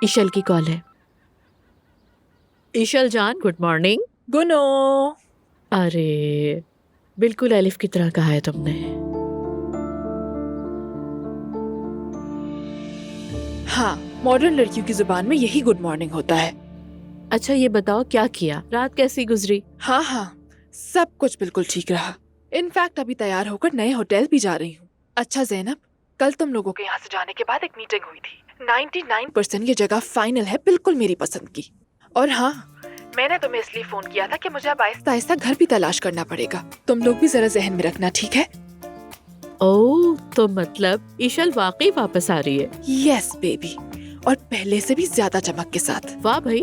ईशल की कॉल है। ईशल जान, गुड मॉर्निंग। गुनो। अरे बिल्कुल एलिफ की तरह कहा है तुमने। हाँ, मॉडर्न लड़कियों की जुबान में यही गुड मॉर्निंग होता है। अच्छा ये बताओ क्या किया, रात कैसी गुजरी? हाँ, सब कुछ बिल्कुल ठीक रहा। इनफैक्ट अभी तैयार होकर नए होटल भी जा रही हूँ। अच्छा ज़ैनब, कल तुम लोगों के यहाँ से जाने के बाद एक मीटिंग हुई थी। 99% ये जगह फाइनल है, बिल्कुल मेरी पसंद की। और हाँ, मैंने तुम्हें इसलिए फोन किया था कि मुझे अब आहिस्ता आहिस्ता घर भी तलाश करना पड़ेगा। तुम लोग भी जरा जहन में रखना, ठीक है? ओह, तो मतलब ईशल वाकई वापस आ रही है? यस बेबी, और पहले से भी ज्यादा चमक के साथ। वाह भाई।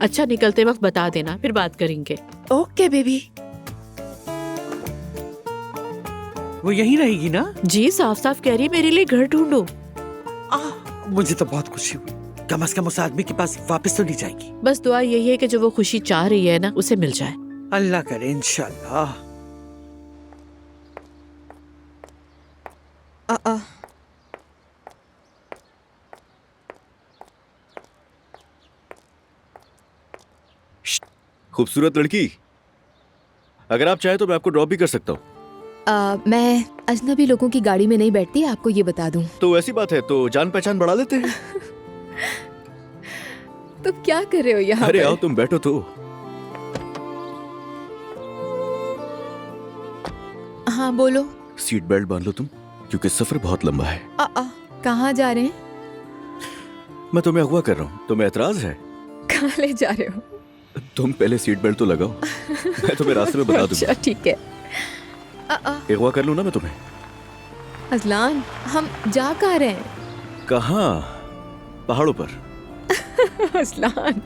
अच्छा निकलते वक्त बता देना, फिर बात करेंगे। Okay baby. वो यहीं रहेगी ना? जी साफ साफ कह रही मेरे लिए घर ढूंढो। मुझे तो बहुत खुशी हुई। कम से कम उस आदमी के पास वापस तो नहीं जाएगी। बस दुआ यही है कि जो वो खुशी चाह रही है ना, उसे मिल जाए। अल्लाह करे, इंशाल्लाह। खूबसूरत लड़की, अगर आप चाहें तो मैं आपको ड्रॉप भी कर सकता हूँ। मैं अजनबी लोगों की गाड़ी में नहीं बैठती, आपको ये बता दूं। तो ऐसी बात है तो जान पहचान बढ़ा लेते हैं। तुम क्या कर रहे हो यहाँ अरे पर? आओ तुम बैठो तो। हाँ बोलो। सीट बेल्ट बांध लो तुम, क्योंकि सफर बहुत लंबा है। कहाँ जा रहे हैं? मैं तुम्हें अगवा कर रहा हूँ, तुम्हें एतराज है? कहाँ ले जा रहे हो? तुम पहले सीट बेल्ट तो लगाओ, मैं तुम्हें रास्ते में बता दूंगा। अच्छा ठीक है। अगवा कर लूँ ना मैं तुम्हें? अजलान, हम जा कहाँ रहे हैं? कहाँ? पहाड़ों पर। अजलान।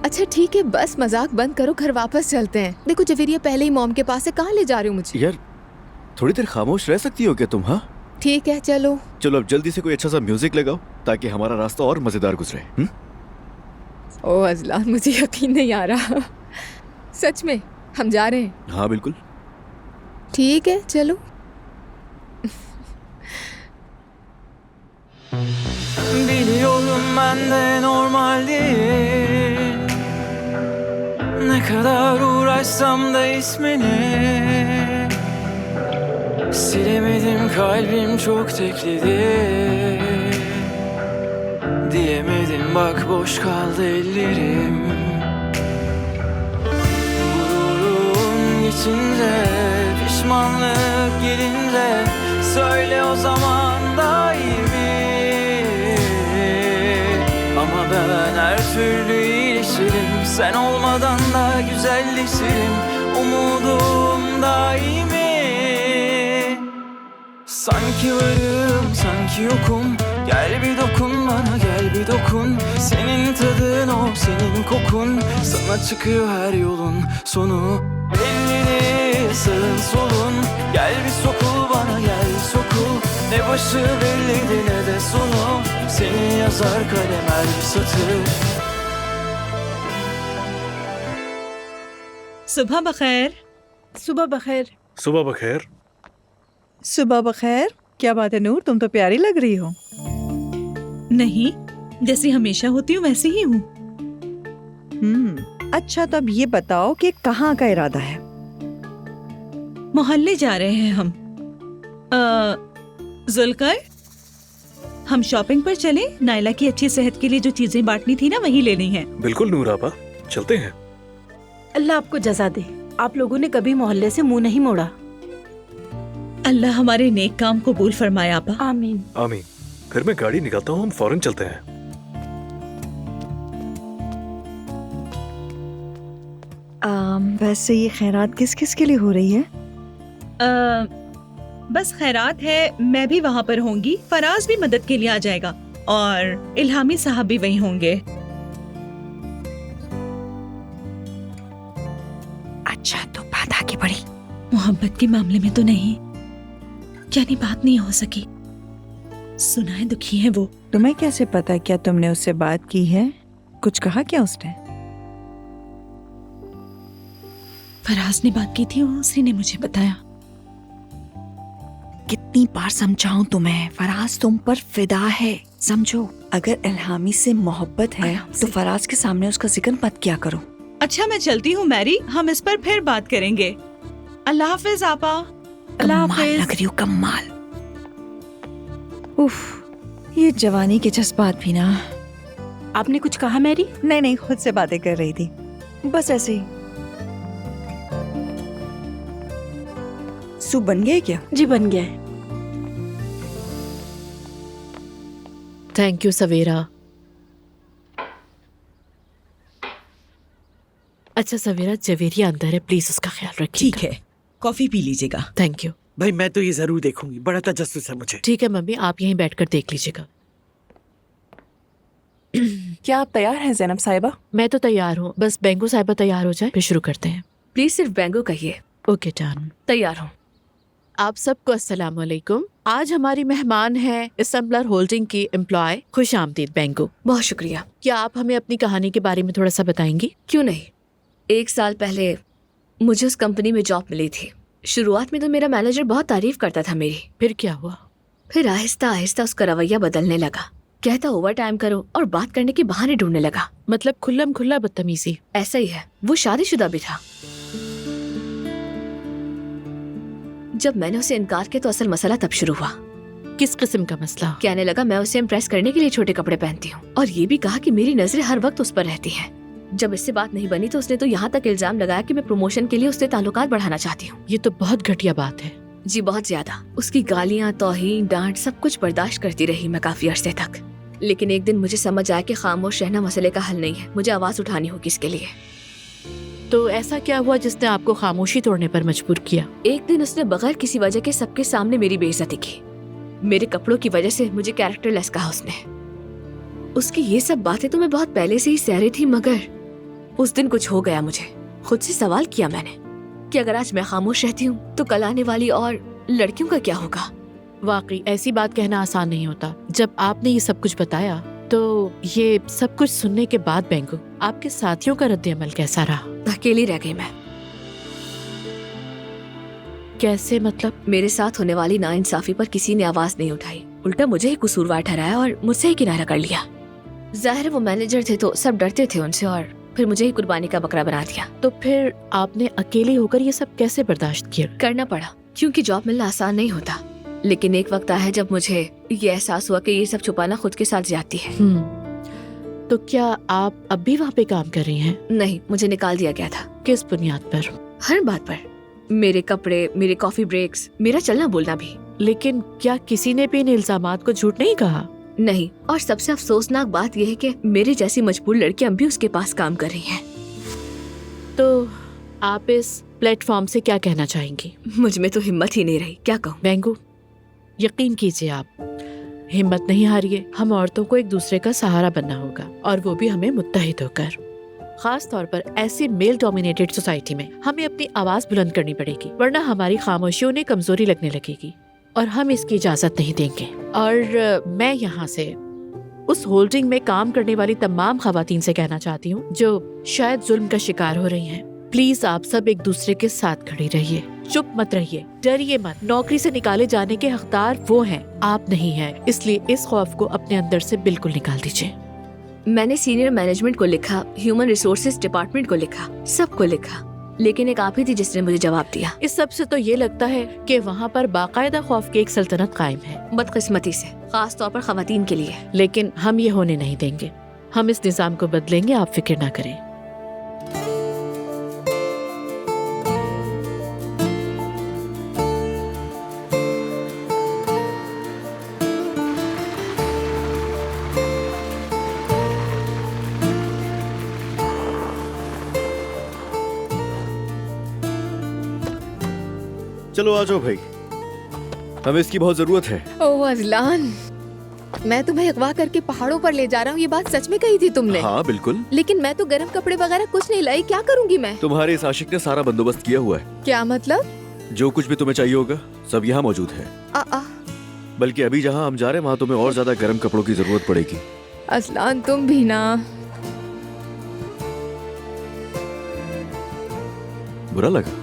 अच्छा ठीक है, बस मजाक बंद करो, घर वापस चलते हैं। देखो जवेरिया पहले ही मॉम के पास है, कहाँ ले जा रहे हो मुझे? यार थोड़ी देर खामोश रह सकती हो क्या तुम? हाँ ठीक है चलो। चलो अब जल्दी से कोई अच्छा सा म्यूजिक लगाओ ताकि हमारा रास्ता और मजेदार गुजरे। ओ अजलान, मुझे यकीन नहीं आ रहा। सच में हम जा रहे हैं? हाँ बिल्कुल। ठीक है चलो। Biliyorum ben de normal değil. Ne kadar uğraşsam da ismini silemedim, kalbim çok tekledi. Diyemedim bak boş kaldı ellerim. Gururum geçince, pişmanlık gelince söyle o zaman da iyi mi? Ama ben her türlü iyileşirim, sen olmadan da güzelleşirim. Umudum daimi. Sanki varım, sanki yokum. Gel bir dokun bana, gel bir dokun. Senin tadın o, senin kokun. Sana çıkıyor her yolun sonu. Belli değil sağın solun. Gel bir sokul bana, gel sokul. Ne başı belliydi ne de sonu. Seni yazar kalem her bir satır. सुबह बखैर। सुबह बखैर। सुबह बखैर। सुबह बखैर। क्या बात है नूर, तुम तो प्यारी लग रही हो। नहीं, जैसी हमेशा होती हूँ वैसी ही हूँ। अच्छा तो अब ये बताओ कि कहाँ का इरादा है? मोहल्ले जा रहे हैं हम। जुल्कर, हम शॉपिंग पर चले? नायला की अच्छी सेहत के लिए जो चीजें बांटनी थी ना, वही लेनी है। बिल्कुल नूर आपा, चलते हैं। अल्लाह आपको जज़ा दे, आप लोगों ने कभी मोहल्ले से मुंह नहीं मोड़ा। अल्लाह हमारे नेक काम कबूल फरमाए आपा। आमीन। आमीन। घर में गाड़ी निकालता हूँ, हम फौरन चलते हैं। वैसे ये खैरात किस किस के लिए हो रही है? बस खैरात है, मैं भी वहाँ पर होंगी, फराज भी मदद के लिए आ जाएगा और इल्हामी साहब भी वहीं होंगे। अच्छा तो बात आगे बढ़ी? मोहब्बत के मामले में तो नहीं, यानी बात नहीं हो सकी। सुना है दुखी है वो। तुम्हें कैसे पता? क्या तुमने उससे बात की है? कुछ कहा क्या उसने? फराज ने बात की थी, उसी ने मुझे बताया। कितनी बार समझाऊं तुम्हें, फराज तुम पर फिदा है, समझो। अगर इल्हामी से मोहब्बत है तो फराज के सामने उसका जिक्र मत किया करो। अच्छा मैं चलती हूँ मैरी, हम इस पर फिर बात करेंगे। अल्लाह हाफिज आपा। अल्लाह कमाल हाफिज। लग रही हो, कमाल। उफ, ये जवानी के जज्बात भी ना। आपने कुछ कहा मैरी? नहीं, खुद से बातें कर रही थी, बस ऐसे ही। सूप बन गया क्या? जी बन गया है। थैंक यू सवेरा। अच्छा सवेरा, जवेरिया अंदर है, प्लीज उसका ख्याल रखिए। ठीक है, कॉफी पी लीजिएगा। Thank you. भाई मैं तो ये जरूर देखूंगी, बड़ा तजस्सुस है मुझे। ठीक है मम्मी, आप यहीं बैठकर देख लीजिएगा। क्या आप तैयार हैं ज़ैनब साहिबा? मैं तो तैयार हूँ, बस बेंगो साहिबा तैयार हो जाए फिर शुरू करते हैं। प्लीज सिर्फ बैंगो कहिए। Okay done. तैयार हूँ। आप सबको अस्सलाम वालेकुम। आज हमारी मेहमान है असम्बलर होल्डिंग की एम्प्लॉय खुश आमदीद बेंगो। बहुत शुक्रिया। क्या आप हमें अपनी कहानी के बारे में थोड़ा सा बताएंगी? क्यों नहीं। 1 साल पहले मुझे उस कंपनी में जॉब मिली थी। शुरुआत में तो मेरा मैनेजर बहुत तारीफ करता था मेरी। फिर क्या हुआ? फिर आहिस्ता आहिस्ता उसका रवैया बदलने लगा। कहता ओवर टाइम करो और बात करने के बहाने ढूंढने लगा। मतलब खुल्लम खुल्ला बदतमीजी? ऐसा ही है। वो शादीशुदा भी था। जब मैंने उसे इनकार किया तो असल मसला तब शुरू हुआ। किस किस्म का मसला? कहने लगा मैं उसे इम्प्रेस करने के लिए छोटे कपड़े पहनती हूँ, और ये भी कहा कि मेरी नजरें हर वक्त उस पर रहती हैं। जब इससे बात नहीं बनी तो उसने तो यहाँ तक इल्जाम लगाया कि मैं प्रमोशन के लिए उससे ताल्लुकात बढ़ाना चाहती हूँ। ये तो बहुत घटिया बात है। जी बहुत ज्यादा। उसकी गालियाँ, तौहीन, डांट सब कुछ बर्दाश्त करती रही मैं काफी अरसे तक। लेकिन एक दिन मुझे समझ आया कि खामोश रहना मसले का हल नहीं है, मुझे आवाज उठानी होगी इसके लिए। तो ऐसा क्या हुआ जिसने आपको खामोशी तोड़ने पर मजबूर किया? एक दिन उसने बगैर किसी वजह के सबके सामने मेरी बेइज्जती की। मेरे कपड़ों की वजह से मुझे कैरेक्टरलेस कहा उसने। उसकी ये सब बातें तो मैं बहुत पहले से ही सह रही थी, मगर उस दिन कुछ हो गया मुझे। खुद से सवाल किया मैंने कि अगर आज मैं खामोश रहती हूँ तो कल आने वाली और लड़कियों का क्या होगा। वाकई ऐसी बात कहना आसान नहीं होता। जब आपने ये सब कुछ बताया तो ये सब कुछ सुनने के बाद बेंगो आपके साथियों का रद्द-ए-अमल कैसा रहा? अकेली रह गई मैं। कैसे मतलब? मेरे साथ होने वाली नाइंसाफी पर किसी ने आवाज नहीं उठाई, उल्टा मुझे ही कसूरवार ठहराया और मुझसे ही किनारा कर लिया। जाहिर वो मैनेजर थे तो सब डरते थे उनसे, और फिर मुझे ही कुर्बानी का बकरा बना दिया। तो फिर आपने अकेली होकर ये सब कैसे बर्दाश्त किया? करना पड़ा, क्योंकि जॉब मिलना आसान नहीं होता। लेकिन एक वक्त आया जब मुझे ये एहसास हुआ कि ये सब छुपाना खुद के साथ ज्यादती है। तो क्या आप अब भी वहाँ पे काम कर रही हैं? नहीं, मुझे निकाल दिया गया था। किस बुनियाद पर? हर बात पर। मेरे कपड़े, मेरे कॉफी ब्रेक्स, मेरा चलना बोलना भी। लेकिन क्या किसी ने भी इन इल्जामात को झूठ नहीं कहा? नहीं, और सबसे अफसोसनाक बात यह है कि मेरे जैसी मजबूर लड़कियां भी उसके पास काम कर रही हैं। तो आप इस प्लेटफॉर्म से क्या कहना चाहेंगी? मुझ में तो हिम्मत ही नहीं रही, क्या कहूँ। बेंगो यकीन कीजिए, आप हिम्मत नहीं हारिए। हम औरतों को एक दूसरे का सहारा बनना होगा, और वो भी हमें मुत्तहिद होकर। खास तौर पर ऐसी मेल डोमिनेटेड सोसाइटी में हमें अपनी आवाज बुलंद करनी पड़ेगी, वरना हमारी खामोशियों ने कमजोरी लगने लगेगी, और हम इसकी इजाजत नहीं देंगे। और मैं यहाँ से उस होल्डिंग में काम करने वाली तमाम खवातीन से कहना चाहती हूँ जो शायद जुल्म का शिकार हो रही हैं, प्लीज आप सब एक दूसरे के साथ खड़ी रहिए, चुप मत रहिए, डरिए मत। नौकरी से निकाले जाने के हकदार वो हैं, आप नहीं हैं। इसलिए इस खौफ को अपने अंदर से बिल्कुल निकाल दीजिए। मैंने सीनियर मैनेजमेंट को लिखा, ह्यूमन रिसोर्सेज डिपार्टमेंट को लिखा, सबको लिखा, लेकिन एक आप ही थी जिसने मुझे जवाब दिया। इस सब से तो ये लगता है कि वहाँ पर बाकायदा खौफ की एक सल्तनत कायम है, बदकिस्मती से, खास तौर पर खवातीन के लिए। लेकिन हम ये होने नहीं देंगे। हम इस निजाम को बदलेंगे, आप फिक्र ना करें। चलो आ जाओ भाई, हमें इसकी बहुत जरूरत है। ओह अजलान, मैं तुम्हें अगवा करके पहाड़ों पर ले जा रहा हूँ, ये बात सच में कही थी तुमने? हाँ बिल्कुल। लेकिन मैं तो गर्म कपड़े वगैरह कुछ नहीं लाई, क्या करूँगी मैं? तुम्हारे इस आशिक ने सारा बंदोबस्त किया हुआ है। क्या मतलब? जो कुछ भी तुम्हें चाहिए होगा सब यहाँ मौजूद है। बल्कि अभी जहाँ हम जा रहे हैं वहाँ तुम्हें और ज्यादा गर्म कपड़ों की जरूरत पड़ेगी। अजलान तुम भी ना। बुरा लगा?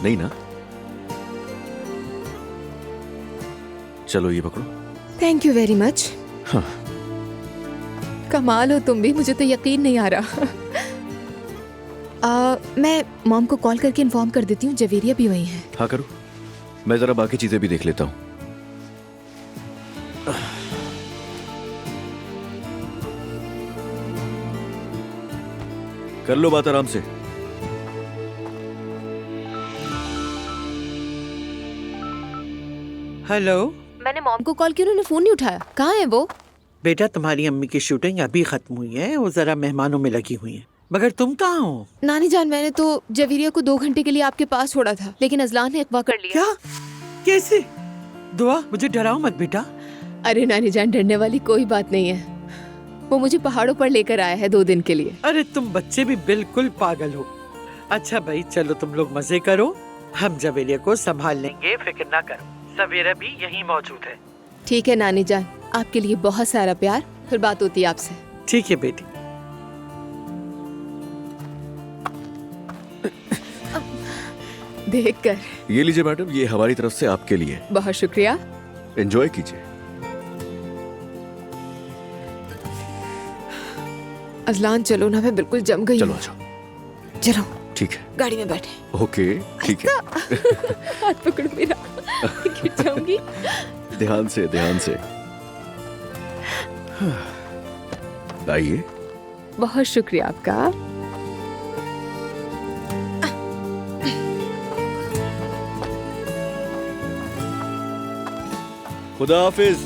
नहीं ना? चलो ये पकड़ो। Thank you very much. हाँ। कमाल हो तुम भी, मुझे तो यकीन नहीं आ रहा। मैं मॉम को कॉल करके इन्फॉर्म कर देती हूँ, जवेरिया भी वही है। हाँ करो, मैं जरा बाकी चीजें भी देख लेता हूँ। कर लो बात आराम से। हेलो। मैंने मॉम को कॉल किया, उन्होंने फोन नहीं उठाया। कहाँ है वो? बेटा तुम्हारी अम्मी की शूटिंग अभी खत्म हुई है, वो जरा मेहमानों में लगी हुई है। मगर तुम कहाँ हो? नानी जान, मैंने तो जवेरिया को 2 घंटे के लिए आपके पास छोड़ा था, लेकिन अजलान ने अगवा कर लिया। क्या? कैसे? दुआ, मुझे डराओ मत बेटा। अरे नानी जान, डरने वाली कोई बात नहीं है। वो मुझे पहाड़ों पर लेकर आया है 2 दिन के लिए। अरे तुम बच्चे भी बिल्कुल पागल हो। अच्छा भाई चलो तुम लोग मजे करो, हम जवेरिया को संभाल लेंगे, फिक्र ना करो। सवेरा भी यहीं मौजूद है। ठीक है नानी जान, आपके लिए बहुत सारा प्यार। फिर बात होती है आपसे। ठीक है बेटी। देखकर। ये लीजिए मैडम, ये हमारी तरफ से आपके लिए। बहुत शुक्रिया। एंजॉय कीजिए। अजलान चलो ना, मैं बिल्कुल जम गई चलो हूँ। अच्छा। चलो ठीक है, गाड़ी में बैठे। ओके ठीक है। हाथ पकड़ो मेरा, गिर जाऊंगी। ध्यान से ध्यान से। आइए। बहुत शुक्रिया आपका। खुदा हाफिज।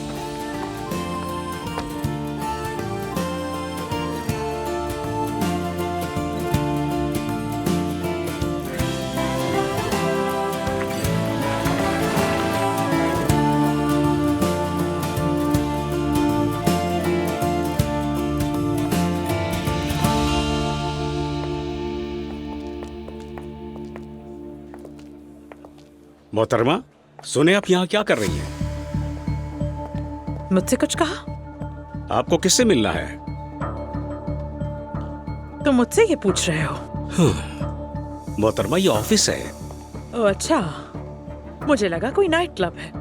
मोहतरमा, सुने आप यहाँ क्या कर रही हैं? मुझसे कुछ कहा? आपको किससे मिलना है? तुम मुझसे ये पूछ रहे हो? मोहतरमा, ये ऑफिस है। ओ अच्छा, मुझे लगा कोई नाइट क्लब है।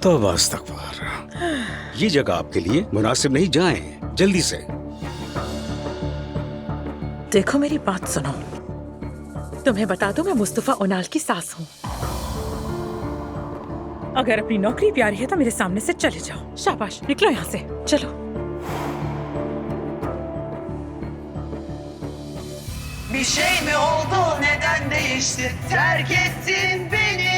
तो बस तकबर, ये जगह आपके लिए मुनासिब नहीं, जाएं जल्दी से। देखो मेरी बात सुनो, तुम्हें बता दूं मैं मुस्तफा उनाल की सास हूँ। अगर अपनी नौकरी प्यारी है तो मेरे सामने से चले जाओ। शाबाश, निकलो यहाँ से, चलो। Bir şey mi oldu, neden değişti, terk ettin beni.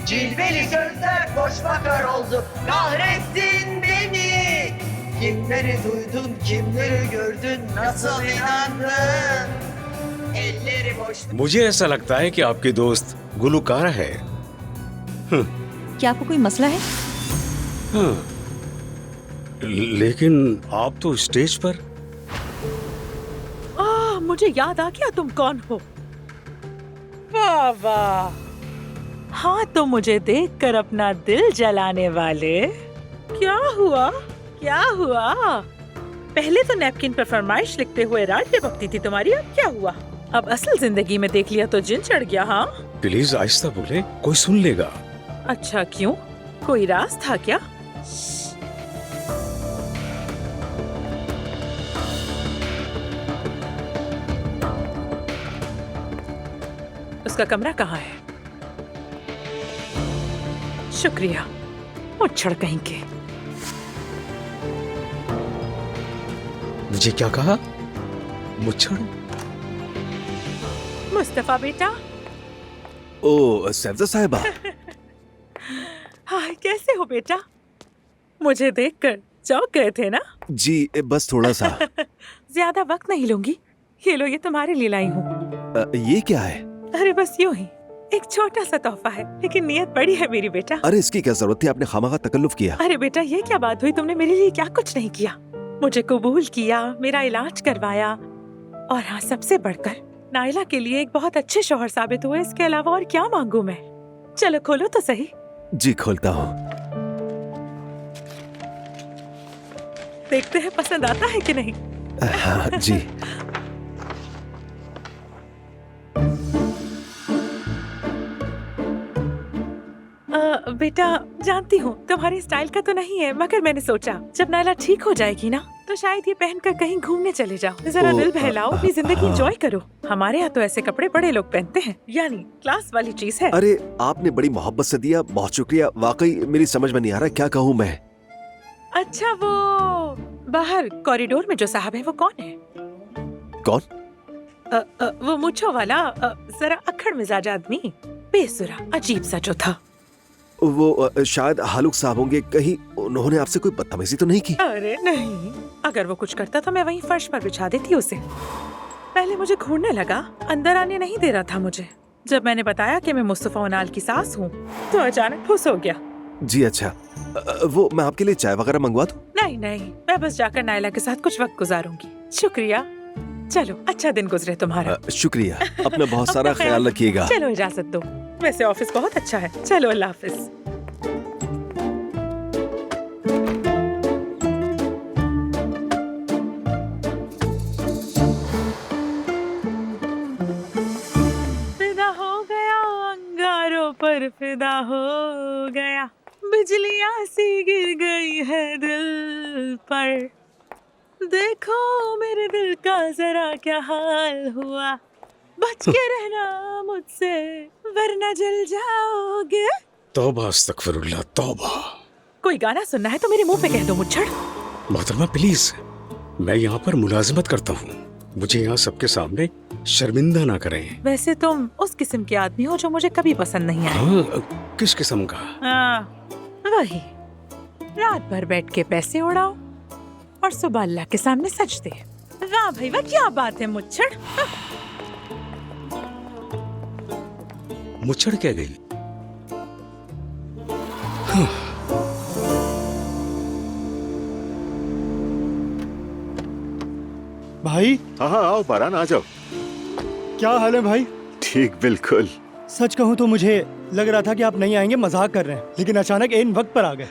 Cilveli sözler boş bakar oldu, kahrettin beni. Kimleri duydun, kimleri gördün, nasıl inandın? Elleri boş. मुझे ऐसा लगता है कि आपकी दोस्त गुलूकार है। क्या आपको कोई मसला है? हाँ, लेकिन आप तो स्टेज पर। मुझे याद आ गया तुम कौन हो। वाह वाह, हाँ तो मुझे देखकर अपना दिल जलाने वाले। क्या हुआ क्या हुआ? पहले तो नैपकिन पर फरमाइश लिखते हुए रात भक्ति थी तुम्हारी, अब क्या हुआ? अब असल जिंदगी में देख लिया तो जिन चढ़ गया। हाँ प्लीज आहिस्ता बोले, कोई सुन लेगा। अच्छा क्यों, कोई राज था क्या? उसका कमरा कहाँ है? शुक्रिया, मुच्छड़ कहीं के। मुझे क्या कहा? मुच्छड़? मुस्तफा बेटा। ओ सैफजा साहिबा। हाँ कैसे हो बेटा? मुझे देखकर चौंक गए थे ना? जी बस थोड़ा सा। ज्यादा वक्त नहीं लूंगी, ये लो, ये तुम्हारे लिए लाई हूँ। ये क्या है? अरे बस यूं ही, एक छोटा सा तोहफा है, लेकिन नियत बड़ी है मेरी बेटा। अरे इसकी क्या जरूरत थी, आपने खामखा तकल्लुफ किया। अरे बेटा ये क्या बात हुई, तुमने मेरे लिए क्या कुछ नहीं किया। मुझे कबूल किया, मेरा इलाज करवाया, और हाँ सबसे बढ़कर नाइला के लिए एक बहुत अच्छे शौहर साबित हुए। इसके अलावा और क्या मांगू मैं? चलो खोलो तो सही। जी खोलता हूँ। देखते हैं पसंद आता है कि नहीं। हाँ जी। बेटा जानती हूँ तुम्हारे स्टाइल का तो नहीं है, मगर मैंने सोचा जब नायला ठीक हो जाएगी ना तो शायद ये पहनकर कहीं घूमने चले जाओ, जरा दिल बहलाओ, अपनी जिंदगी एंजॉय करो। हमारे यहाँ तो ऐसे कपड़े बड़े लोग पहनते हैं, यानी क्लास वाली चीज है। अरे आपने बड़ी मोहब्बत से दिया, बहुत शुक्रिया। वाकई मेरी समझ में नहीं आ रहा क्या कहूँ मैं। अच्छा वो बाहर कॉरिडोर में जो साहब है वो कौन है? कौन? वो मुच्छों वाला जरा अक्खड़ मिजाज आदमी, बेसुरा अजीब सा जो था। वो शायद हालुक साहब होंगे। कहीं उन्होंने आपसे कोई बदतमीजी तो नहीं की? अरे नहीं, अगर वो कुछ करता तो मैं वहीं फर्श पर बिछा देती उसे। पहले मुझे घूरने लगा, अंदर आने नहीं दे रहा था मुझे। जब मैंने बताया कि मैं मुस्तफा उनाल की सास हूँ तो अचानक खुश हो गया। जी अच्छा, वो मैं आपके लिए चाय वगैरह मंगवा दूं? नहीं नहीं, मैं बस जाकर नायला के साथ कुछ वक्त गुजारूंगी। शुक्रिया। चलो, अच्छा दिन गुजरे तुम्हारा। शुक्रिया, अपना बहुत सारा ख्याल रखिएगा। चलो इजाजत दो, वैसे ऑफिस बहुत अच्छा है। चलो अल्लाह हाफिज। फिदा हो गया अंगारों पर, फिदा हो गया, बिजलियां सी गिर गई है दिल पर। देखो मेरे दिल का जरा क्या हाल हुआ, बच के रहना मुझसे वरना जल जाओगे। तौबा अस्तगफिरुल्लाह, तौबा। कोई गाना सुनना है तो मेरे मुंह पे कह दो मुच्छड़। मोहतरमा प्लीज, मैं यहाँ पर मुलाजिमत करता हूँ, मुझे यहाँ सबके सामने शर्मिंदा ना करें। वैसे तुम उस किस्म के आदमी हो जो मुझे कभी पसंद नहीं आए। हाँ, किस किस्म का? वही, रात भर बैठ के पैसे उड़ाओ और सुबह अल्लाह के सामने सजदे। वाह भाई वाह, क्या बात है मुच्छड़। मुच्छड़ क्या गई? भाई। हाँ आओ बारान, आ जाओ। क्या हाल है भाई? ठीक बिल्कुल। सच कहूँ तो मुझे लग रहा था कि आप नहीं आएंगे, मजाक कर रहे हैं, लेकिन अचानक इन वक्त पर आ गए।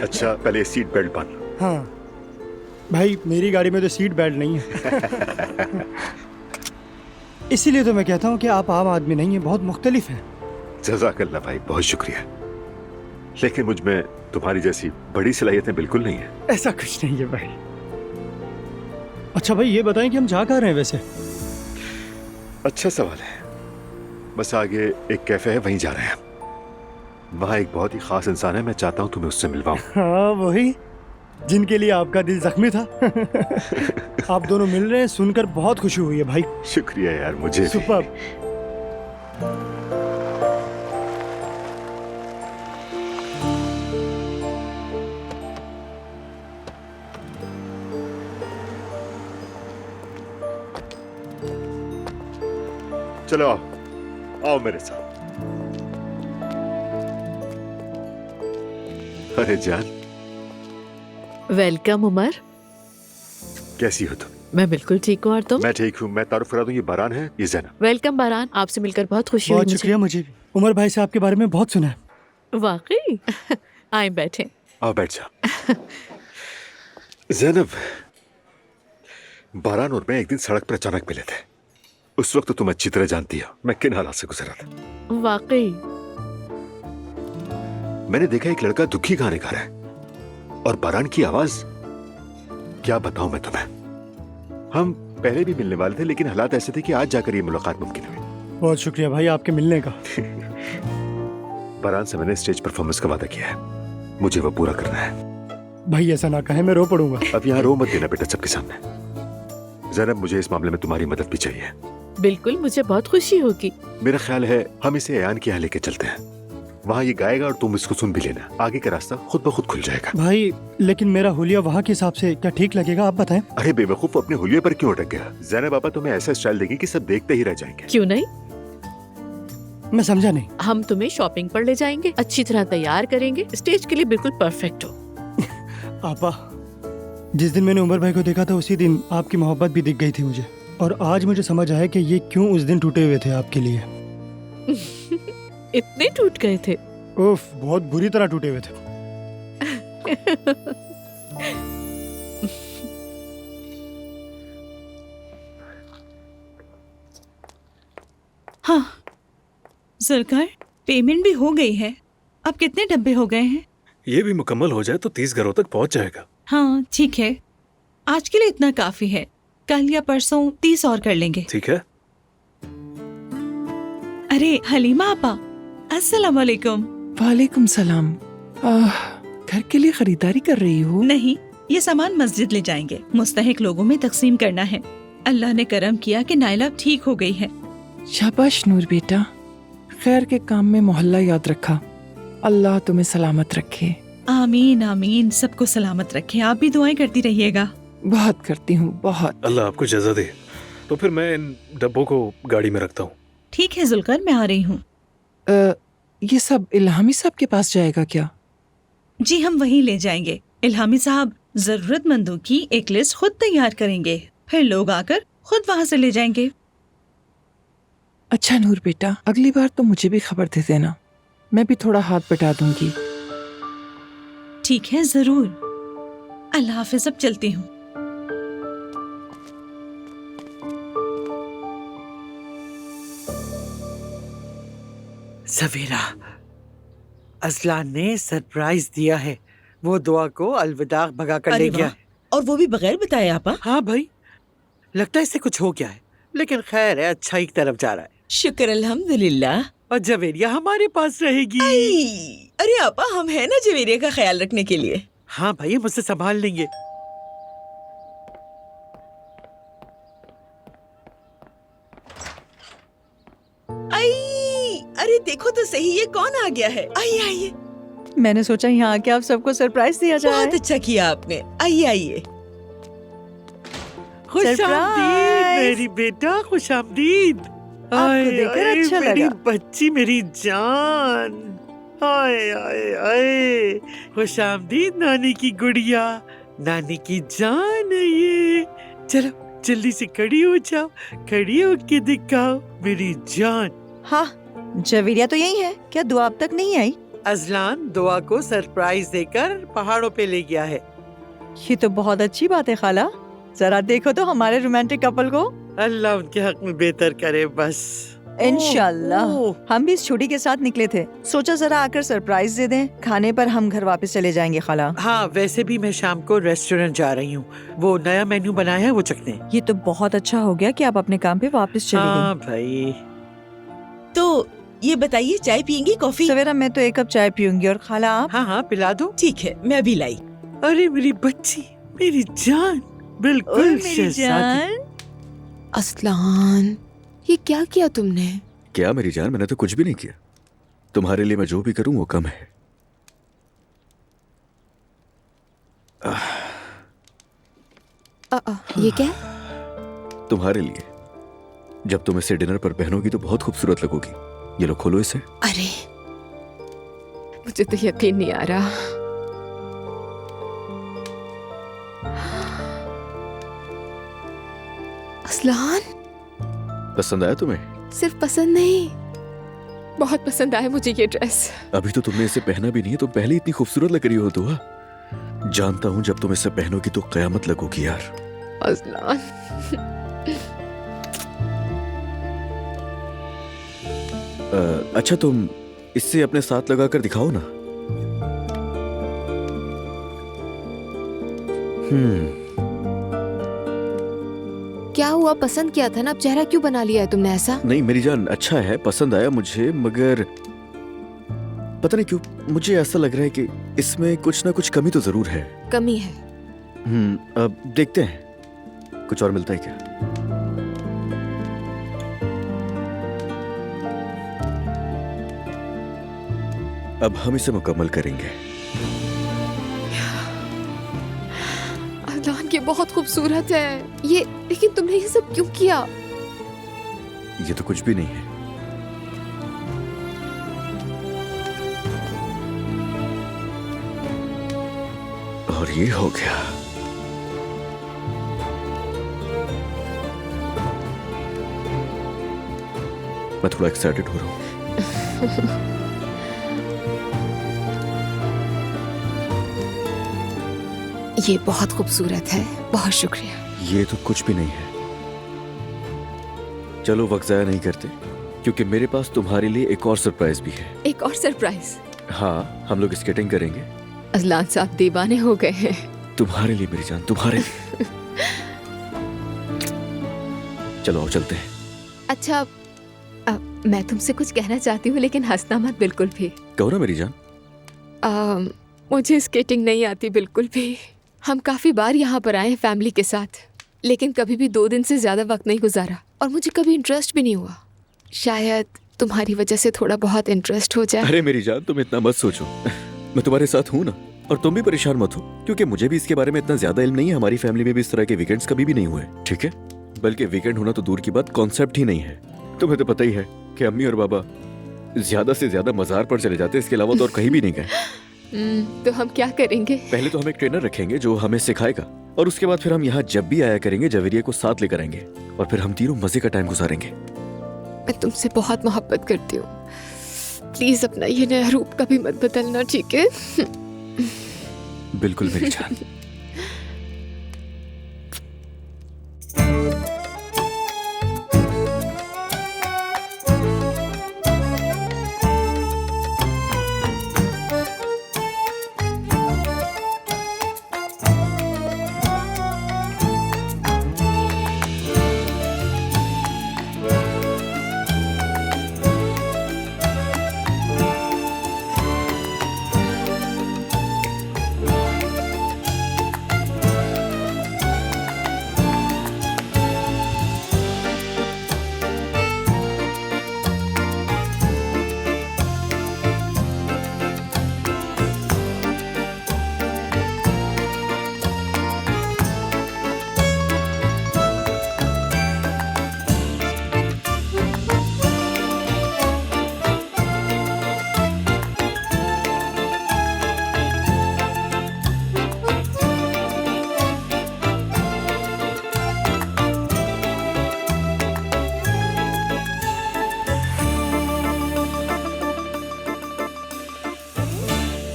अच्छा पहले सीट बेल्ट बांध लो। हाँ भाई, मेरी गाड़ी में तो सीट बेल्ट नहीं है। इसीलिए तो मैं कहता हूँ कि आप आम आदमी नहीं है, बहुत मुख्तलिफ हैं। जज़ाकल्लाह भाई, बहुत शुक्रिया, लेकिन मुझ में तुम्हारी जैसी बड़ी सलाहियतें बिल्कुल नहीं है। ऐसा कुछ नहीं है भाई। अच्छा भाई ये बताएं कि हम जा कहाँ रहे हैं वैसे? अच्छा सवाल है, बस आगे एक कैफे है, वहीं जा रहे हैं। वहाँ एक बहुत ही खास इंसान है, मैं चाहता हूँ तुम्हें उससे मिलवाऊं। हाँ वही जिनके लिए आपका दिल जख्मी था। आप दोनों मिल रहे हैं, सुनकर बहुत खुशी हुई है भाई। शुक्रिया यार, मुझे सुपर। चलो आओ, आओ मेरे साथ। अरे जान, वेलकम उमर। कैसी हो तुम? मैं बिल्कुल ठीक हूँ, और तुम? मैं ठीक हूँ। मैं तारुफ करा दूं, ये बारान है, ये ज़ैनब। वेलकम बारान, आपसे मिलकर बहुत खुशी हुई। बहुत शुक्रिया, मुझे भी। उमर भाई से आपके बारे में बहुत सुना है। वाकई? आए बैठे। आओ बैठ जा। ज़ैनब, बारान और मैं एक दिन सड़क पर अचानक मिले थे। उस वक्त तो तुम अच्छी तरह जानती हो मैं किन हालात से गुजरा था। वाकई? मैंने देखा एक लड़का दुखी गाने गा रहा है, और बारान की आवाज, क्या बताऊं मैं तुम्हें। हम पहले भी मिलने वाले थे, लेकिन हालात ऐसे थे कि आज जाकर ये मुलाकात मुमकिन हुई। बहुत शुक्रिया भाई आपके मिलने का। बारान से मैंने स्टेज परफॉर्मेंस का वादा किया है, मुझे वो पूरा करना है। भाई ऐसा ना कहे, मैं रो पड़ूंगा। अब यहाँ रो मत देना बेटा सबके सामने। ज़ैनब, मुझे इस मामले में तुम्हारी मदद भी चाहिए। बिल्कुल, मुझे बहुत खुशी होगी। मेरा ख्याल है हम इसे अयान के यहाँ लेके चलते हैं, वहाँ ये गाएगा और तुम इसको सुन भी लेना। आगे का रास्ता खुद ब खुद खुल जाएगा। भाई लेकिन मेरा हुलिया वहाँ के हिसाब से क्या ठीक लगेगा, आप बताएं। अरे बेवकूफ, अपने हुलिये पर क्यों अटक गया? ज़ैनब बाबा तुम्हें ऐसा स्टाइल देगी कि सब देखते ही रह जाएंगे। क्यों नहीं? मैं समझा नहीं। हम तुम्हें शॉपिंग पर ले जाएंगे, अच्छी तरह तैयार करेंगे, स्टेज के लिए बिल्कुल परफेक्ट हो। आपा, जिस दिन मैंने उमर भाई को देखा था उसी दिन आपकी मोहब्बत भी दिख गई थी मुझे, और आज मुझे समझ आया कि ये क्यों उस दिन टूटे हुए थे आपके लिए। इतने टूट गए थे? उफ, बहुत बुरी तरह टूटे हुए थे। हाँ जुल्कर, पेमेंट भी हो गई है। अब कितने डब्बे हो गए हैं? ये भी मुकम्मल हो जाए तो 30 घरों तक पहुंच जाएगा। हाँ ठीक है, आज के लिए इतना काफी है। कल या परसों 30 और कर लेंगे। ठीक है। अरे हलीमा आपा, अस्सलाम वालेकुम। वालेकुम सलाम। घर के लिए खरीदारी कर रही हो? नहीं, ये सामान मस्जिद ले जाएंगे, मुस्तहिक लोगों में तकसीम करना है। अल्लाह ने करम किया कि नाइला ठीक हो गई है। शाबाश नूर बेटा, खैर के काम में मोहल्ला याद रखा। अल्लाह तुम्हें सलामत रखे। आमीन आमीन, सबको सलामत रखे। आप भी दुआएं करती रहिएगा। बहुत करती हूँ, बहुत। अल्लाह आपको जज़ा दे। तो फिर मैं इन डब्बों को गाड़ी में रखता हूँ। ठीक है जुल्कर, मैं आ रही हूँ। ये सब इल्हामी साहब के पास जाएगा क्या? जी हम वहीं ले जाएंगे। इल्हामी साहब जरूरतमंदों की एक लिस्ट खुद तैयार करेंगे, फिर लोग आकर खुद वहाँ से ले जाएंगे। अच्छा नूर बेटा, अगली बार तो मुझे भी खबर दे देना, मैं भी थोड़ा हाथ बटा दूंगी। ठीक है जरूर। अल्लाह हाफिज, अब चलती हूँ। सवेरा, अजलान ने सरप्राइज दिया है। वो दुआ को अलविदा भगा कर ले गया। और वो भी बगैर बताए आपा? हाँ भाई, लगता है इससे कुछ हो गया है, लेकिन खैर है, अच्छा ही तरफ जा रहा है। शुक्र अल्हम्दुलिल्लाह। और जवेरिया हमारे पास रहेगी। अरे आपा, हम है ना जवेरिया का ख्याल रखने के लिए। हाँ भाई, हम उसे संभाल लेंगे। अरे देखो तो सही, ये कौन आ गया है? आइए आइए। मैंने सोचा यहाँ आके आप सबको सरप्राइज दिया जाए। बहुत अच्छा किया आपने। आइए आइए। खुशामदीद मेरी बेटा, खुशामदीद। आपको देखकर अच्छा मेरी लगा। बच्ची, मेरी जान। आए आए आए, खुशामदीद नानी की गुड़िया, नानी की जान है ये। चलो जल्दी से खड़ी हो जाओ, खड़ी होके दिखाओ मेरी जान। हाँ, जवेरिया तो यही है क्या? दुआ अब तक नहीं आई? अजलान दुआ को सरप्राइज देकर पहाड़ों पे ले गया है। ये तो बहुत अच्छी बात है खाला। जरा देखो तो हमारे रोमांटिक कपल को। अल्लाह उनके हक में बेहतर करे बस। इंशाल्लाह। हम भी इस छुट्टी के साथ निकले थे, सोचा जरा आकर सरप्राइज दे दें। खाने पर हम घर वापस चले जाएंगे खाला। हाँ, वैसे भी मैं शाम को रेस्टोरेंट जा रही हूँ, वो नया मेन्यू बनाया है, वो चखने। ये तो बहुत अच्छा हो गया कि आप अपने काम पे वापस चले गए। हाँ भाई। तो ये बताइए, चाय पियेंगी कॉफी? सवेरा मैं तो 1 कप चाय पीऊंगी। और खाला आप? हाँ हाँ पिला दो। ठीक है, मैं भी लाई। अरे मेरी बच्ची, मेरी जान, बिल्कुल मेरी जान। असलान, ये क्या किया तुमने? क्या मेरी जान, मैंने तो कुछ भी नहीं किया। तुम्हारे लिए मैं जो भी करूं वो कम है। ये क्या? तुम्हारे लिए। जब तुम इसे डिनर पर पहनोगी तो बहुत खूबसूरत लगोगी। ये लो, खोलो इसे। अरे मुझे तो यकीन नहीं आ रहा। असलान, पसंद आया तुम्हें? सिर्फ पसंद नहीं, बहुत पसंद आया मुझे ये ड्रेस। अभी तो तुमने इसे पहना भी नहीं है, तुम पहले इतनी खूबसूरत लग रही हो दुआ। जानता हूँ जब तुम इसे पहनोगी तो कयामत लगोगी यार। असलान, अच्छा तुम इससे अपने साथ लगा कर दिखाओ ना। क्या हुआ? पसंद किया था ना, अब चेहरा क्यों बना लिया है तुमने ऐसा? नहीं मेरी जान, अच्छा है, पसंद आया मुझे, मगर पता नहीं क्यों मुझे ऐसा लग रहा है कि इसमें कुछ ना कुछ कमी तो जरूर है। कमी है? अब देखते हैं कुछ और मिलता है क्या। अब हम इसे मुकम्मल करेंगे। अल्लाह, ये बहुत खूबसूरत है ये, लेकिन तुमने ये सब क्यों किया? ये तो कुछ भी नहीं है। और ये हो गया। मैं थोड़ा एक्साइटेड हो रहा हूँ। ये बहुत खूबसूरत है, बहुत शुक्रिया। ये तो कुछ भी नहीं है। चलो वक्त जाया नहीं करते, क्योंकि मेरे पास तुम्हारे लिए एक और सरप्राइज भी है। एक और सरप्राइज? हाँ, हम लोग स्केटिंग करेंगे। अजलान साहब दीवाने हो गए हैं। तुम्हारे लिए मेरी जान, तुम्हारे लिए। चलो आओ चलते हैं। अच्छा, मैं तुमसे कुछ कहना चाहती हूँ, लेकिन हंसना मत बिल्कुल भी। कहो ना मेरी जान। मुझे स्केटिंग नहीं आती बिल्कुल भी। हम काफी बार यहाँ पर आए हैं फैमिली के साथ, लेकिन कभी भी 2 दिन से ज्यादा वक्त नहीं गुजारा और मुझे कभी इंटरेस्ट भी नहीं हुआ। शायद तुम्हारी वजह से थोड़ा बहुत इंटरेस्ट हो जाए। अरे मेरी जान, तुम इतना मत सोचो, मैं तुम्हारे साथ हूँ ना। और तुम भी परेशान मत हो, क्योंकि मुझे भी इसके बारे में इतना ज्यादा इल्म नहीं है। हमारी फैमिली में भी इस तरह के वीकेंड्स कभी भी नहीं हुए, ठीक है? बल्कि वीकेंड होना तो दूर की बात, कॉन्सेप्ट ही नहीं है। तुम्हें तो पता ही है कि अम्मी और बाबा ज्यादा से ज्यादा मजार पर चले जाते हैं, इसके अलावा तो और कहीं भी नहीं गए। तो हम क्या करेंगे? पहले तो हम एक ट्रेनर रखेंगे जो हमें सिखाएगा, और उसके बाद फिर हम यहाँ जब भी आया करेंगे जवेरिया को साथ लेकर आएंगे, और फिर हम तीनों मजे का टाइम गुजारेंगे। मैं तुमसे बहुत मोहब्बत करती हूँ। प्लीज अपना ये नया रूप कभी मत बदलना, ठीक है? बिल्कुल मेरी जान।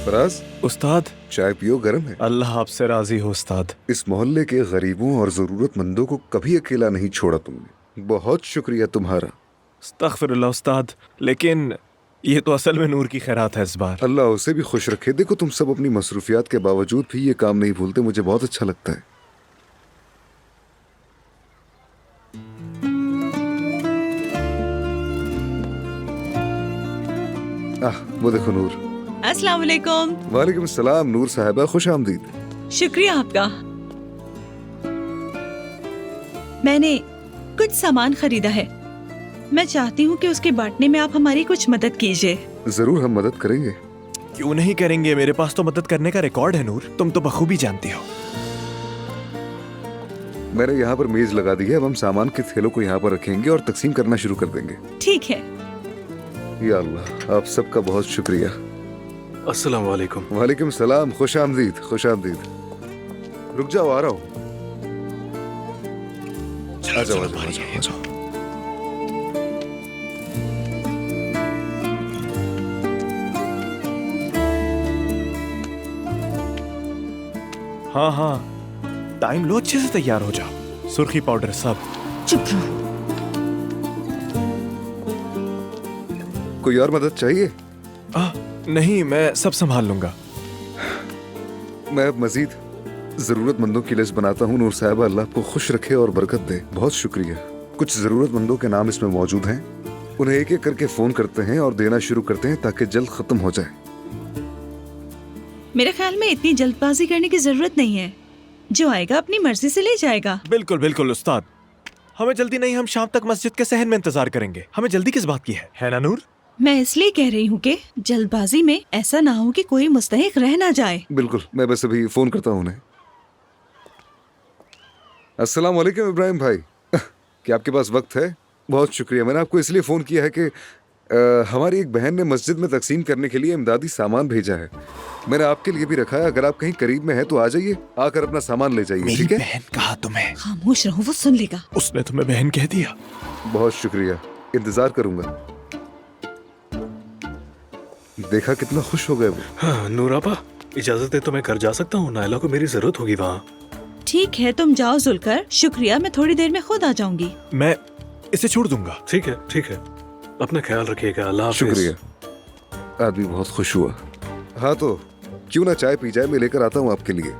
फराज, उस्ताद चाय पियो, गर्म है। अल्लाह आपसे राजी हो उस्ताद। इस मोहल्ले के गरीबों और जरूरतमंदों को कभी अकेला नहीं छोड़ा तुमने, बहुत शुक्रिया तुम्हारा। अस्तगफिरुल्लाह उस्ताद, लेकिन ये तो असल में नूर की खैरात है इस बार। अल्लाह उसे भी खुश रखे। देखो तुम सब अपनी मसरूफियात के बावजूद भी ये काम नहीं भूलते, मुझे बहुत अच्छा लगता है। वो देखो नूर। अस्सलाम वालेकुम। वालेकुम सलाम नूर साहिबा, खुश आमदीद। शुक्रिया आपका। मैंने कुछ सामान खरीदा है, मैं चाहती हूँ कि उसके बांटने में आप हमारी कुछ मदद कीजिए। जरूर हम मदद करेंगे। क्यों नहीं करेंगे, मेरे पास तो मदद करने का रिकॉर्ड है नूर, तुम तो बखूबी जानती हो। मैंने यहाँ पर मेज लगा दी है, अब हम सामान के थैलों को यहाँ पर रखेंगे और तकसीम करना शुरू कर देंगे। ठीक है। या अल्लाह, आप सबका बहुत शुक्रिया। अस्सलाम वालेकुम। वालेकुम सलाम, खुश आमदीद, खुश आमदीद। रुक जाओ, आ रहा हूँ। आ जाओ, आ जाओ, आ जाओ। हाँ हाँ, टाइम लो, अच्छे से तैयार हो जाओ। सुर्खी पाउडर सब। चुप रहो। कोई और मदद चाहिए? नहीं, मैं सब संभाल लूंगा। मैं अब मजीद जरूरतमंदों की लिस्ट बनाता हूँ। नूर साहिबा, अल्लाह आपको खुश रखे और बरकत दे। बहुत शुक्रिया। कुछ जरूरतमंदों के नाम इसमें मौजूद हैं, उन्हें एक एक करके फोन करते हैं और देना शुरू करते हैं ताकि जल्द खत्म हो जाए। मेरे ख्याल में इतनी जल्दबाजी करने की जरूरत नहीं है, जो आएगा अपनी मर्जी से ले जाएगा। बिल्कुल बिल्कुल उस्ताद, हमें जल्दी नहीं, हम शाम तक मस्जिद के सहन में इंतजार करेंगे। हमें जल्दी किस बात की है ना नूर? मैं इसलिए कह रही हूँ कि जल्दबाजी में ऐसा ना हो कि कोई मुस्तहिक रह ना जाए। बिल्कुल, मैं बस अभी फोन करता हूँ उन्हें। अस्सलाम वालेकुम इब्राहिम भाई, क्या आपके पास वक्त है? बहुत शुक्रिया। मैंने आपको इसलिए फ़ोन किया है कि हमारी एक बहन ने मस्जिद में तकसीम करने के लिए इमदादी सामान भेजा है। मैंने आपके लिए भी रखा है, अगर आप कहीं करीब में हैं तो आ जाइए, आकर अपना सामान ले जाइए। ठीक है? बहन कहा तुम्हें? खामोश रहो, वो सुन लेगा। उसने तुम्हें बहन कह दिया? बहुत शुक्रिया, इंतजार करूंगा। देखा कितना खुश हो गए वो। हाँ, नूर आपा, इजाजत है तो मैं घर जा सकता हूँ, नायला को मेरी जरूरत होगी वहाँ। ठीक है, तुम जाओ जुलकर। शुक्रिया, मैं थोड़ी देर में खुद आ जाऊंगी। मैं इसे छोड़ दूंगा। ठीक है, अपना ख्याल रखिएगा। अल्लाह हाफिज। शुक्रिया। आदमी बहुत खुश हुआ। हाँ तो क्यों ना चाय पी जाए, मैं लेकर आता हूँ आपके लिए।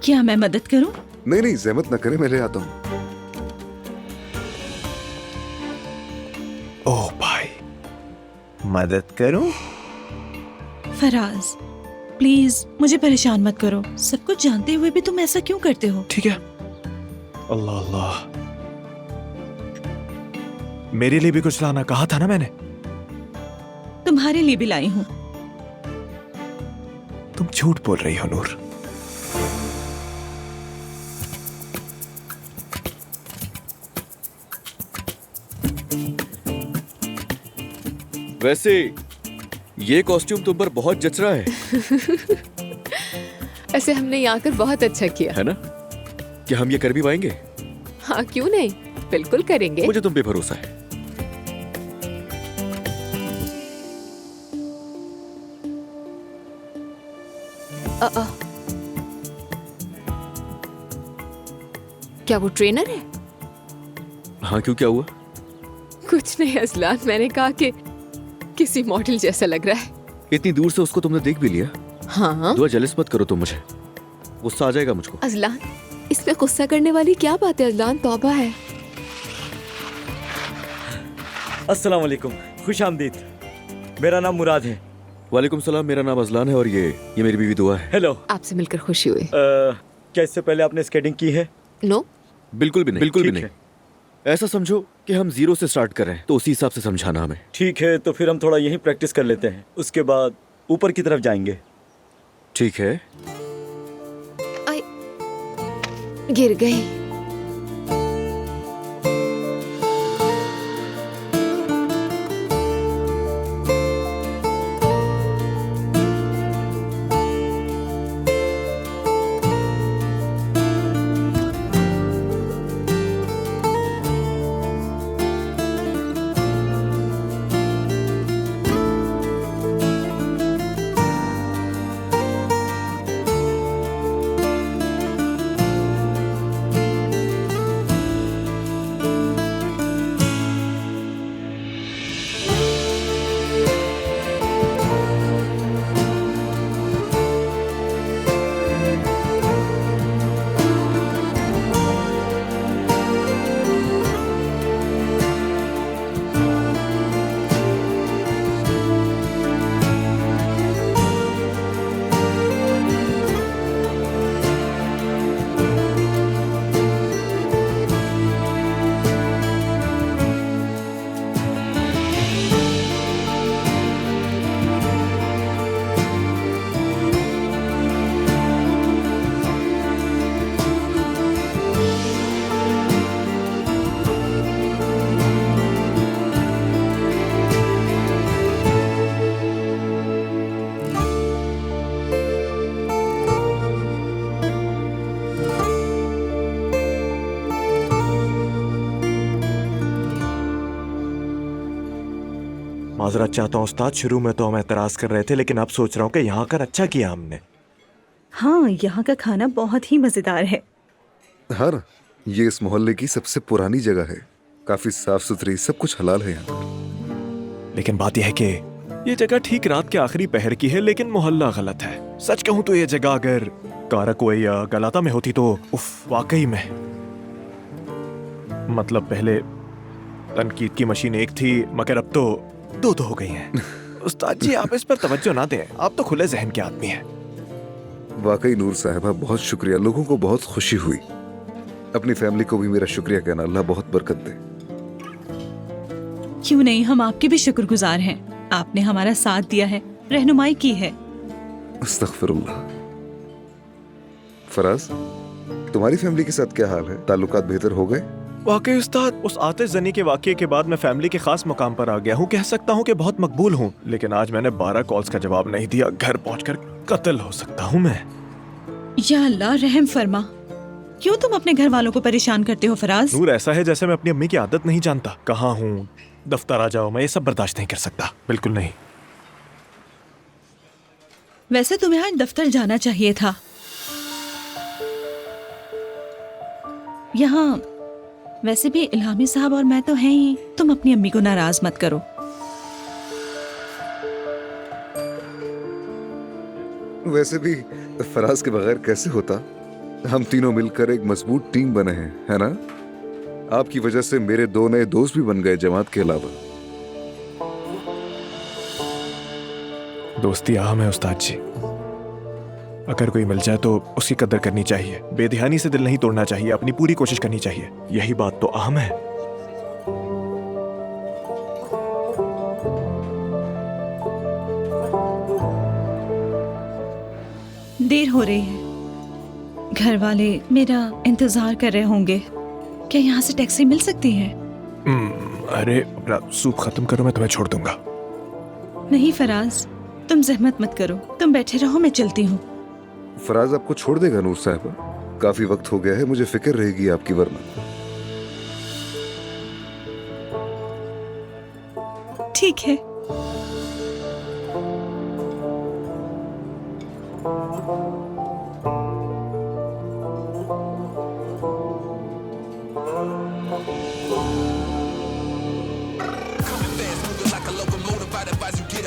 क्या मैं मदद करूं? नहीं नहीं, जहमत न करें, मैं ले आता हूँ। ओह भाई, मदद करूं? फराज प्लीज मुझे परेशान मत करो। सब कुछ जानते हुए भी तुम ऐसा क्यों करते हो? ठीक है। अल्लाह अल्लाह, मेरे लिए भी कुछ लाना कहा था ना मैंने। तुम्हारे लिए भी लाई हूँ। तुम झूठ बोल रही हो नूर। वैसे ये कॉस्ट्यूम तुम पर बहुत जच रहा है। ऐसे हमने यहाँ आकर बहुत अच्छा किया है ना? क्या हम ये कर भी पाएंगे? हाँ क्यों नहीं, बिल्कुल करेंगे। मुझे तुम पे भरोसा है। क्या वो ट्रेनर है? हाँ क्यों, क्या हुआ? कुछ नहीं अजलान, मैंने कहा कि किसी मॉडल जैसा लग रहा है। इतनी दूर से उसको तुमने देख भी लिया? हाँ। दुआ जेलस मत करो तुम मुझे, गुस्सा आ जाएगा मुझको। अजलान, इसमें गुस्सा करने वाली क्या बात है अजलान, तौबा है। अस्सलाम वालेकुम, खुश आमदीद। मेरा नाम मुराद है। वालेकुम सलाम, मेरा नाम अजलान है और ये मेरी बीवी दुआ है। हेलो। आपसे मिलकर खुशी हुई। क्या इससे पहले आपने स्केटिंग की है? नो, बिल्कुल भी नहीं, बिल्कुल भी ठीक नहीं। ऐसा समझो कि हम जीरो से स्टार्ट कर रहे हैं, तो उसी हिसाब से समझाना हमें। ठीक है, तो फिर हम थोड़ा यहीं प्रैक्टिस कर लेते हैं, उसके बाद ऊपर की तरफ जाएंगे। ठीक है। गिर गई। माजरत चाहता हूँ उस्ताद, शुरू में तो हम एतराज कर रहे थे, लेकिन अब सोच रहा हूँ कि यहाँ कर अच्छा किया हमने। हाँ, यहाँ का खाना बहुत ही मजेदार है। हाँ ना, ये इस मोहल्ले की सबसे पुरानी जगह है, काफी साफ सुथरी, सब कुछ हलाल है यहाँ पर। लेकिन बात यह है कि ये जगह ठीक रात के आखिरी पहर की है, लेकिन मोहल्ला गलत है। सच कहूँ तो ये जगह अगर कारकोए या गलाता में होती तो उफ, वाकई में। मतलब पहले तनकीद की मशीन एक थी, मगर अब तो दो हो गई हैं। उस्ताद जी आप इस पर तवज्जो ना दें, आप तो खुले जहन के आदमी हैं। वाकई नूर साहिबा, बहुत शुक्रिया, लोगों को बहुत खुशी हुई। अपनी फैमिली को भी मेरा शुक्रिया कहना, अल्लाह बहुत बरकत दे। क्यों नहीं, हम आपके भी शुक्रगुजार हैं। आपने हमारा साथ दिया है, रहनुमाई की है। अस्तगफिरुल्लाह। फराज, तुम्हारी फैमिली के साथ क्या हाल है? ताल्लुकात बेहतर हो गए? वाकई उस्ताद, उस आतिशजनी के वाकये के बाद मैं फैमिली के खास मुकाम पर आ गया हूँ। कह सकता हूँ कि बहुत मकबूल हूँ, लेकिन आज मैंने 12 कॉल्स का जवाब नहीं दिया। घर पहुँचकर कत्ल हो सकता हूँ मैं। या अल्लाह रहम फरमा। क्यों तुम अपने घर वालों को परेशान करते हो फराज? नूर, ऐसा है जैसे मैं अपनी अम्मी की आदत नहीं जानता। कहाँ हूँ, दफ्तर आ जाओ, मैं ये सब बर्दाश्त नहीं कर सकता, बिल्कुल नहीं। वैसे तुम्हें आज दफ्तर जाना चाहिए था। यहाँ वैसे भी इल्हामी साहब और मैं तो हैं ही। तुम अपनी अम्मी को नाराज मत करो। वैसे भी फराज के बगैर कैसे होता। हम तीनों मिलकर एक मजबूत टीम बने हैं, है ना? आपकी वजह से मेरे 2 नए दोस्त भी बन गए जमात के अलावा। दोस्ती अहम है उस्ताद जी। अगर कोई मिल जाए तो उसकी कदर करनी चाहिए, बेध्यानी से दिल नहीं तोड़ना चाहिए, अपनी पूरी कोशिश करनी चाहिए। यही बात तो अहम है। देर हो रही है, घर वाले मेरा इंतजार कर रहे होंगे। क्या यहाँ से टैक्सी मिल सकती है? अरे अपना सूप खत्म करो, मैं तुम्हें छोड़ दूंगा। नहीं फराज, तुम जहमत मत करो, तुम बैठे रहो, मैं चलती हूँ। फराज आपको छोड़ देगा नूर साहिबा? काफी वक्त हो गया है, मुझे फिक्र रहेगी आपकी, वरना। ठीक है।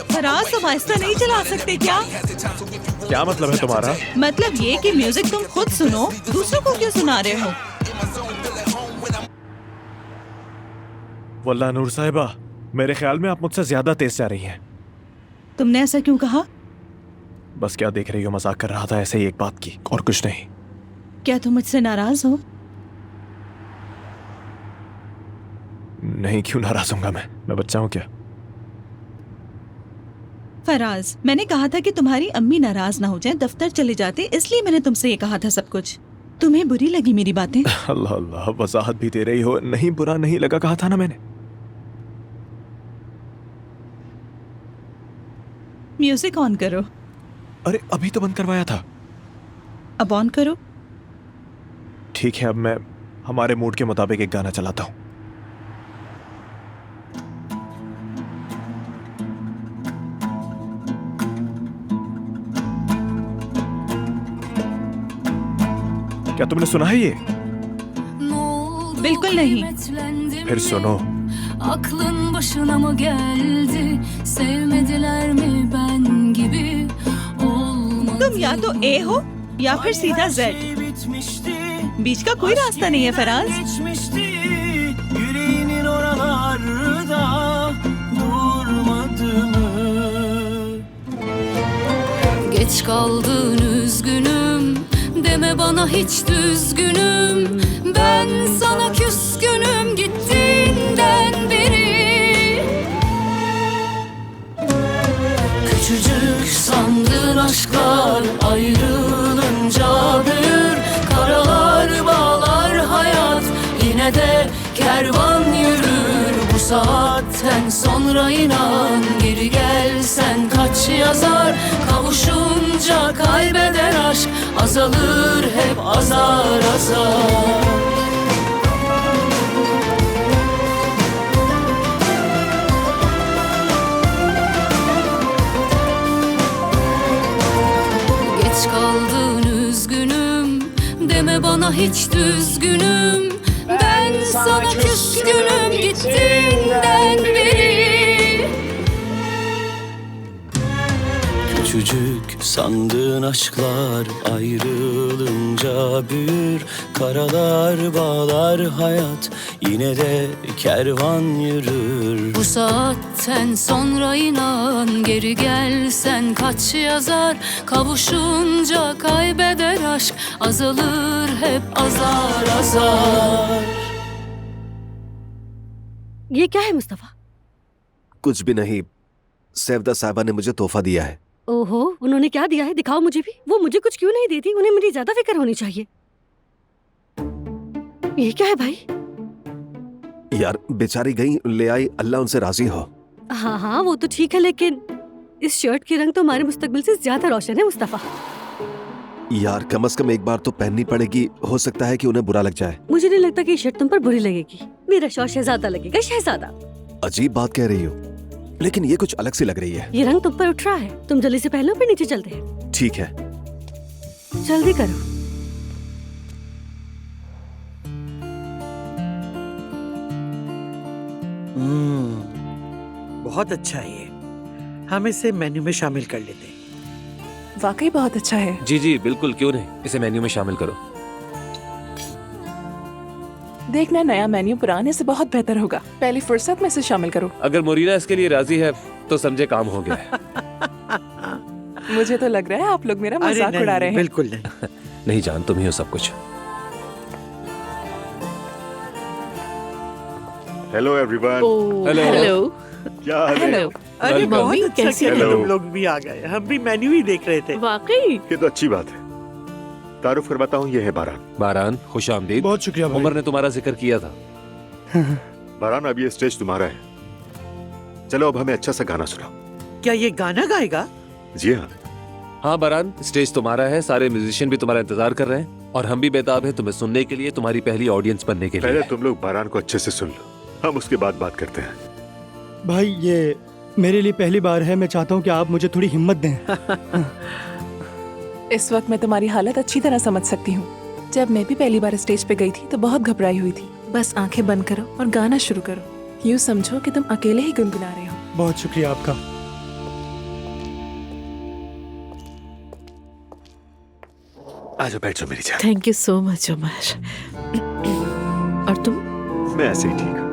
फराज, तुम आहिस्ता नहीं चला सकते क्या? क्या मतलब है तुम्हारा? मतलब ये कि म्यूजिक तुम खुद सुनो, दूसरों को क्यों सुना रहे हो? वल्लाह नूर साहिबा, मेरे ख्याल में आप मुझसे ज्यादा तेज जा रही हैं। तुमने ऐसा क्यों कहा? बस क्या देख रही हो, मजाक कर रहा था ऐसे ही एक बात की, और कुछ नहीं। क्या तुम मुझसे नाराज हो? नहीं, क्यों नाराज होऊंगा मैं बच्चा हूं क्या? फराज, मैंने कहा था कि तुम्हारी अम्मी नाराज ना हो जाए, दफ्तर चले जाते, इसलिए मैंने तुमसे ये कहा था सब कुछ। तुम्हें बुरी लगी मेरी बातें? अल्लाह अल्लाह, वजाहत भी दे रही हो। नहीं, बुरा नहीं लगा, कहा था ना मैंने। म्यूजिक ऑन करो। अरे अभी तो बंद करवाया था। अब ऑन करो। ठीक है, अब मैं हमारे मूड के मुताबिक एक गाना चलाता हूँ। क्या तुमने सुना है ये? बिल्कुल नहीं। फिर सुनो। Aklın başına mı geldi? Sevmediler mi ben gibi? तुम या तो ए हो या फिर सीधा जेड, बीच का कोई रास्ता नहीं है Faraz. Yüreğinin oralarda durmadı mı? Geç kaldın üzgünüm, deme bana hiç düzgünüm. Ben sana küskünüm gittiğinden beri. Küçücük sandığın aşklar ayrılınca büyür. Karalar bağlar hayat, yine de kervan yürür. Bu saatten sonra inan, geri gelsen kaç yazar. Kavuşunca kaybeder aşk, azalır hep azar azar. Geç kaldın üzgünüm, deme bana hiç düzgünüm. Ben sana küskünüm gittiğinden beri. Küçücük sandığın aşklar ayrılınca büyür. Karalar bağlar hayat, yine de kervan yürür. Bu saatten sonra inan, geri gelsen kaç yazar. Kavuşunca kaybeder aşk, azalır hep azar azar. ये क्या है मुस्तफा? कुछ भी नहीं, सैफदा साहिबा ने मुझे तोहफा दिया है। ओहो, उन्होंने क्या दिया है? दिखाओ मुझे भी। वो मुझे कुछ क्यों नहीं देती? उन्हें मेरी ज्यादा फिक्र होनी चाहिए। ये क्या है भाई? यार बेचारी गई, ले आई, अल्लाह उनसे राजी हो। हाँ हाँ, वो तो ठीक है, लेकिन इस शर्ट की रंग तो हमारे मुस्तकबिल से ज्यादा रोशन है मुस्तफा। यार कम से कम एक बार तो पहननी पड़ेगी, हो सकता है कि उन्हें बुरा लग जाए। मुझे नहीं लगता कि ये शर्ट तुम पर बुरी लगेगी। मेरा शौक शहजादा लगेगा, शहजादा। अजीब बात कह रही हो, लेकिन ये कुछ अलग सी लग रही है। ये रंग तुम पर उठ रहा है, तुम जल्दी से पहनो, फिर नीचे चलते हैं। ठीक है। जल्दी करो। बहुत अच्छा है ये, हम इसे मेन्यू में शामिल कर लेते हैं। वाकई बहुत अच्छा है। जी जी बिल्कुल, क्यों नहीं, इसे मेन्यू में शामिल करो। देखना नया मेन्यू पुराने से बहुत बेहतर होगा। पहली फुर्सत में इसे शामिल करो। अगर मोरीना इसके लिए राजी है तो समझे काम हो गया है। मुझे तो लग रहा है आप लोग मेरा मजाक उड़ा रहे हैं। बिल्कुल नहीं। नहीं जान, तुम ही हो सब कुछ। Hello everyone. हेलो। क्या हाल है? अरे बहुत मम्मी, अच्छा कैसी किया कि हो? तुम लोग भी आ गए, हम भी मेन्यू ही देख रहे थे। वाकई ये तो अच्छी बात है। तारुफ करवाता हूँ, ये है बारान। बारान, खुश आमदीद। बहुत शुक्रिया भाई। उमर ने तुम्हारा जिक्र किया था। बारान, अब ये स्टेज तुम्हारा है। चलो अब हमें अच्छा सा गाना सुनाओ। क्या ये गाना गाएगा? जी हाँ। हाँ बारान, स्टेज तुम्हारा है, सारे म्यूजिशियन भी तुम्हारा इंतजार कर रहे हैं और हम भी बेताब हैं तुम्हें सुनने के लिए, तुम्हारी पहली ऑडियंस बनने के लिए। पहले तुम लोग बारान को अच्छे से सुन लो, हम उसके बाद बात करते हैं। भाई ये मेरे लिए पहली बार है, मैं चाहता हूँ कि आप मुझे थोड़ी हिम्मत दें। इस वक्त मैं तुम्हारी हालत अच्छी तरह समझ सकती हूँ। जब मैं भी पहली बार स्टेज पे गई थी तो बहुत घबराई हुई थी। बस आंखें बंद करो और गाना शुरू करो। यूँ समझो कि तुम अकेले ही गुनगुना रहे हो। बहुत शुक्रिया आपका। आ जाओ, बैठ जाओ मेरी जान। Thank you so much Umar. और तुम? मैं ऐसे ही ठीक हूँ।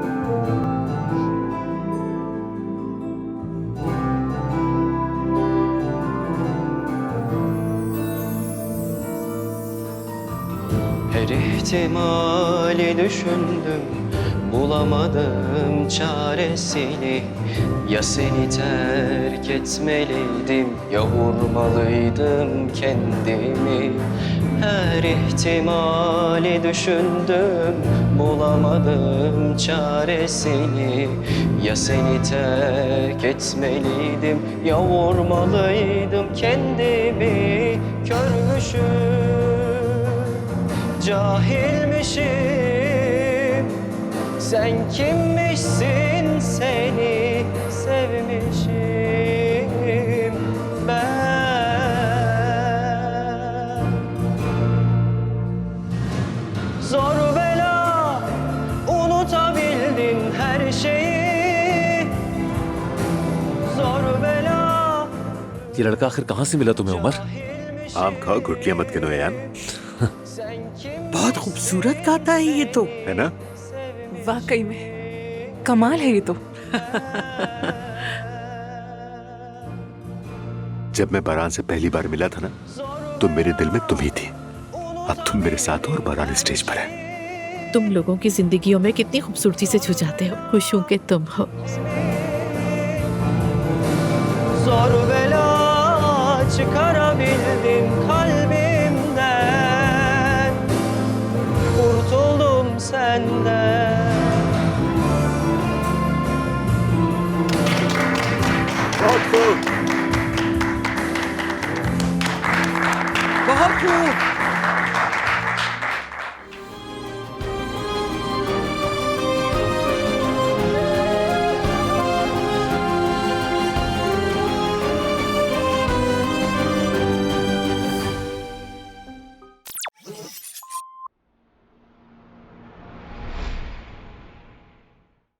Her ihtimali düşündüm, bulamadım çaresini. Ya seni terk etmeliydim, ya vurmalıydım kendimi. Her ihtimali düşündüm, bulamadım çaresini. Ya seni terk etmeliydim, ya vurmalıydım kendimi. Körmüşüm, cahilmişim. Sen kimmişsin, seni sevmişim ben. Zor bela unutabildim her şeyi. Zor bela. ये लड़का आखिर कहाँ से मिला तुम्हें उमर? आम खाओ, गुटलियां मत गिनो यार। बहुत खूबसूरत गाता है ये तो, है ना? वाकई में कमाल है ये तो। जब मैं बारान से पहली बार मिला था ना, तो मेरे दिल में तुम ही थी। अब तुम मेरे साथ हो और बारान स्टेज पर है। तुम लोगों की जिंदगियों में कितनी खूबसूरती से छू जाते हो। खुश हूँ कि तुम हो। Zor bela çıkarabildim kalbimden. Kurtuldum senden.